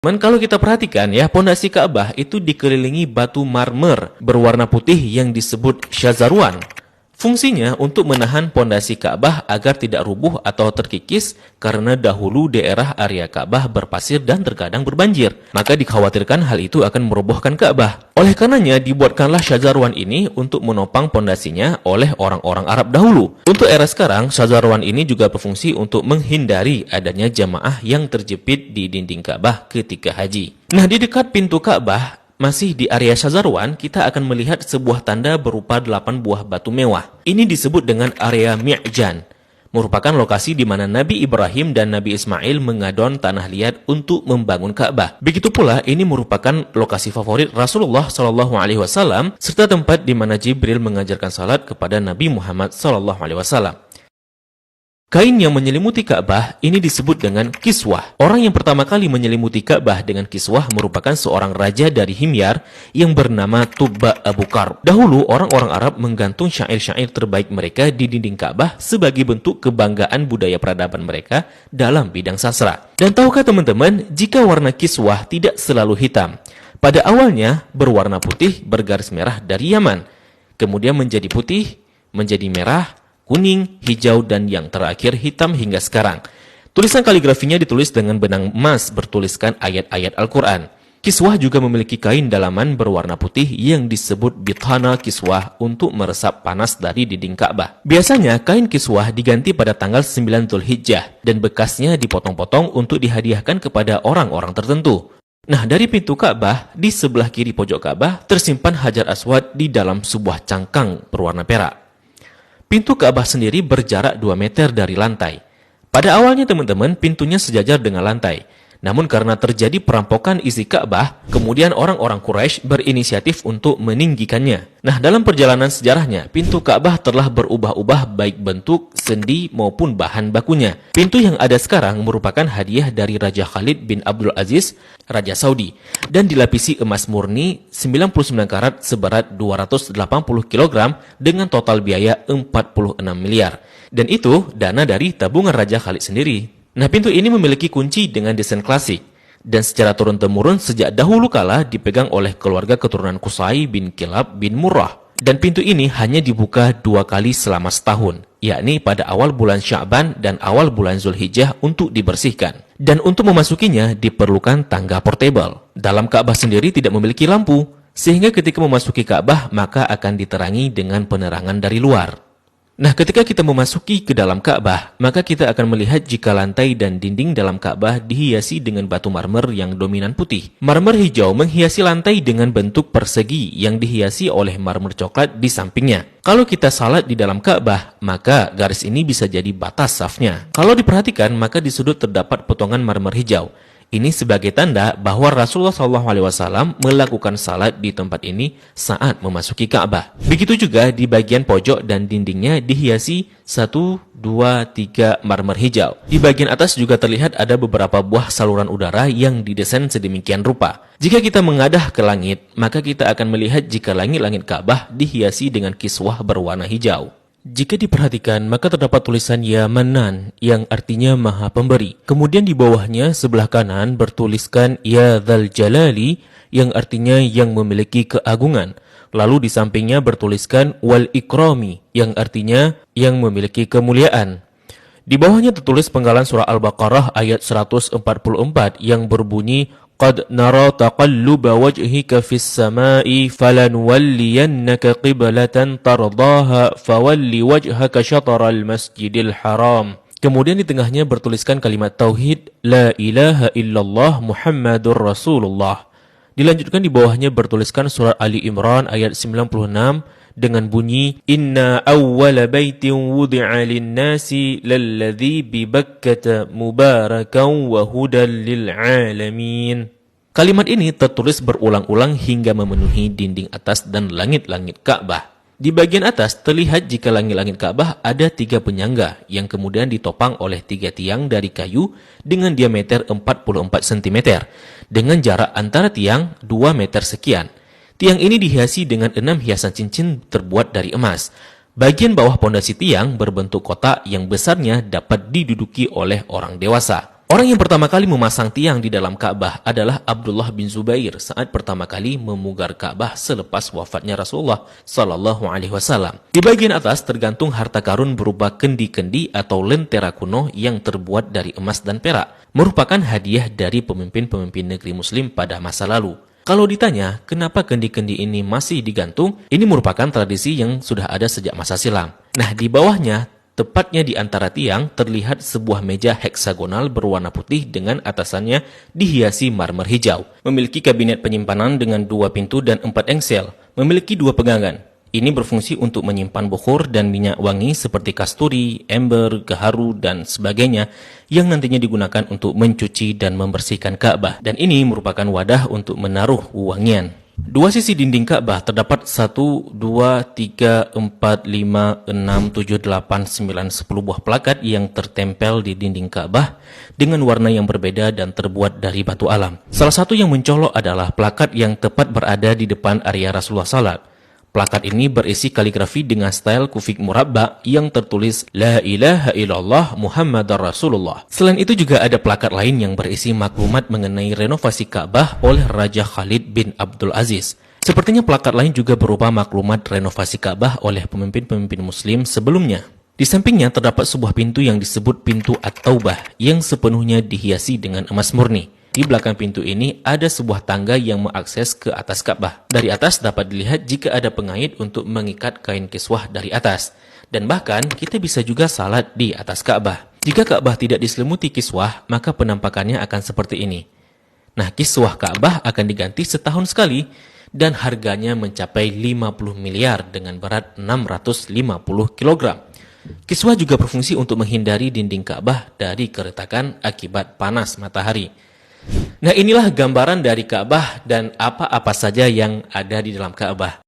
Kalau kita perhatikan ya, pondasi Ka'bah itu dikelilingi batu marmer berwarna putih yang disebut syazarwan. Fungsinya untuk menahan pondasi Ka'bah agar tidak rubuh atau terkikis karena dahulu daerah area Ka'bah berpasir dan terkadang berbanjir. Maka dikhawatirkan hal itu akan merobohkan Ka'bah. Oleh karenanya dibuatkanlah syazarwan ini untuk menopang pondasinya oleh orang-orang Arab dahulu. Untuk era sekarang, syazarwan ini juga berfungsi untuk menghindari adanya jamaah yang terjepit di dinding Ka'bah ketika haji. Nah, di dekat pintu Ka'bah, masih di area syazarwan, kita akan melihat sebuah tanda berupa 8 buah batu mewah. Ini disebut dengan area Mi'jan, merupakan lokasi di mana Nabi Ibrahim dan Nabi Ismail mengadon tanah liat untuk membangun Ka'bah. Begitu pula, ini merupakan lokasi favorit Rasulullah SAW, serta tempat di mana Jibril mengajarkan salat kepada Nabi Muhammad SAW. Kain yang menyelimuti Ka'bah ini disebut dengan kiswah. Orang yang pertama kali menyelimuti Ka'bah dengan kiswah merupakan seorang raja dari Himyar yang bernama Tubba Abu Karb. Dahulu, orang-orang Arab menggantung syair-syair terbaik mereka di dinding Ka'bah sebagai bentuk kebanggaan budaya peradaban mereka dalam bidang sastra. Dan tahukah teman-teman, jika warna kiswah tidak selalu hitam. Pada awalnya berwarna putih bergaris merah dari Yaman. Kemudian menjadi putih, menjadi merah, kuning, hijau, dan yang terakhir hitam hingga sekarang. Tulisan kaligrafinya ditulis dengan benang emas bertuliskan ayat-ayat Al-Quran. Kiswah juga memiliki kain dalaman berwarna putih yang disebut bithana kiswah untuk meresap panas dari dinding Ka'bah. Biasanya kain kiswah diganti pada tanggal 9 Dzulhijjah dan bekasnya dipotong-potong untuk dihadiahkan kepada orang-orang tertentu. Nah, dari pintu Ka'bah, di sebelah kiri pojok Ka'bah tersimpan Hajar Aswad di dalam sebuah cangkang berwarna perak. Pintu Ka'bah sendiri berjarak 2 meter dari lantai. Pada awalnya teman-teman, pintunya sejajar dengan lantai. Namun karena terjadi perampokan isi Ka'bah, kemudian orang-orang Quraisy berinisiatif untuk meninggikannya. Nah, dalam perjalanan sejarahnya, pintu Ka'bah telah berubah-ubah baik bentuk, sendi maupun bahan bakunya. Pintu yang ada sekarang merupakan hadiah dari Raja Khalid bin Abdul Aziz, Raja Saudi, dan dilapisi emas murni 99 karat seberat 280 kg dengan total biaya 46 miliar. Dan itu dana dari tabungan Raja Khalid sendiri. Nah, pintu ini memiliki kunci dengan desain klasik dan secara turun-temurun sejak dahulu kala dipegang oleh keluarga keturunan Qusay bin Kilab bin Murrah. Dan pintu ini hanya dibuka 2 kali selama setahun, yakni pada awal bulan Sya'ban dan awal bulan Zulhijjah untuk dibersihkan. Dan untuk memasukinya diperlukan tangga portable. Dalam Ka'bah sendiri tidak memiliki lampu, sehingga ketika memasuki Ka'bah maka akan diterangi dengan penerangan dari luar. Nah, ketika kita memasuki ke dalam Ka'bah, maka kita akan melihat jika lantai dan dinding dalam Ka'bah dihiasi dengan batu marmer yang dominan putih. Marmer hijau menghiasi lantai dengan bentuk persegi yang dihiasi oleh marmer coklat di sampingnya. Kalau kita salat di dalam Ka'bah, maka garis ini bisa jadi batas safnya. Kalau diperhatikan, maka di sudut terdapat potongan marmer hijau. Ini sebagai tanda bahwa Rasulullah SAW melakukan salat di tempat ini saat memasuki Ka'bah. Begitu juga di bagian pojok dan dindingnya dihiasi 1, 2, 3 marmer hijau. Di bagian atas juga terlihat ada beberapa buah saluran udara yang didesain sedemikian rupa. Jika kita mengadah ke langit, maka kita akan melihat jika langit-langit Ka'bah dihiasi dengan kiswah berwarna hijau. Jika diperhatikan, maka terdapat tulisan Ya Manan yang artinya Maha Pemberi. Kemudian di bawahnya sebelah kanan bertuliskan Ya Dzal Jalali yang artinya yang memiliki keagungan. Lalu di sampingnya bertuliskan Wal Ikrami yang artinya yang memiliki kemuliaan. Di bawahnya tertulis penggalan surah Al-Baqarah ayat 144 yang berbunyi Qad nara taqalluba wajhika fis sama'i falanuwalliyannaka qiblatan tardaha fawalli wajhaka syatral masjidil haram. Kemudian di tengahnya bertuliskan kalimat tauhid La ilaha illallah Muhammadur Rasulullah. Dilanjutkan di bawahnya bertuliskan surah Ali Imran ayat 96 dengan bunyi Inna awwala baitin wudi'a lin-nasi lalladzi bi Bakkah mubarakan wa hudan lil alamin. Kalimat ini tertulis berulang-ulang hingga memenuhi dinding atas dan langit-langit Ka'bah. Di bagian atas terlihat jika langit-langit Ka'bah ada 3 penyangga yang kemudian ditopang oleh 3 tiang dari kayu dengan diameter 44 cm dengan jarak antara tiang 2 meter sekian. Tiang ini dihiasi dengan 6 hiasan cincin terbuat dari emas. Bagian bawah pondasi tiang berbentuk kotak yang besarnya dapat diduduki oleh orang dewasa. Orang yang pertama kali memasang tiang di dalam Ka'bah adalah Abdullah bin Zubair saat pertama kali memugar Ka'bah selepas wafatnya Rasulullah Sallallahu Alaihi Wasallam. Di bagian atas tergantung harta karun berupa kendi-kendi atau lentera kuno yang terbuat dari emas dan perak, merupakan hadiah dari pemimpin-pemimpin negeri Muslim pada masa lalu. Kalau ditanya, kenapa kendi-kendi ini masih digantung? Ini merupakan tradisi yang sudah ada sejak masa silam. Nah, di bawahnya, tepatnya di antara tiang, terlihat sebuah meja heksagonal berwarna putih dengan atasannya dihiasi marmer hijau. Memiliki kabinet penyimpanan dengan 2 pintu dan 4 engsel. Memiliki 2 pegangan. Ini berfungsi untuk menyimpan bukhur dan minyak wangi seperti kasturi, ember, gaharu, dan sebagainya yang nantinya digunakan untuk mencuci dan membersihkan Ka'bah. Dan ini merupakan wadah untuk menaruh wangian. 2 sisi dinding Ka'bah terdapat 1, 2, 3, 4, 5, 6, 7, 8, 9, 10 buah plakat yang tertempel di dinding Ka'bah dengan warna yang berbeda dan terbuat dari batu alam. Salah satu yang mencolok adalah plakat yang tepat berada di depan area Rasulullah Salat. Plakat ini berisi kaligrafi dengan style kufik murabba yang tertulis La ilaha illallah Muhammadar Rasulullah. Selain itu juga ada plakat lain yang berisi maklumat mengenai renovasi Ka'bah oleh Raja Khalid bin Abdul Aziz. Sepertinya plakat lain juga berupa maklumat renovasi Ka'bah oleh pemimpin-pemimpin Muslim sebelumnya. Di sampingnya terdapat sebuah pintu yang disebut pintu At-Taubah yang sepenuhnya dihiasi dengan emas murni. Di belakang pintu ini ada sebuah tangga yang mengakses ke atas Ka'bah. Dari atas dapat dilihat jika ada pengait untuk mengikat kain kiswah dari atas. Dan bahkan kita bisa juga salat di atas Ka'bah. Jika Ka'bah tidak diselimuti kiswah, maka penampakannya akan seperti ini. Nah, kiswah Ka'bah akan diganti setahun sekali dan harganya mencapai 50 miliar dengan berat 650 kg. Kiswah juga berfungsi untuk menghindari dinding Ka'bah dari keretakan akibat panas matahari. Nah, inilah gambaran dari Ka'bah dan apa-apa saja yang ada di dalam Ka'bah.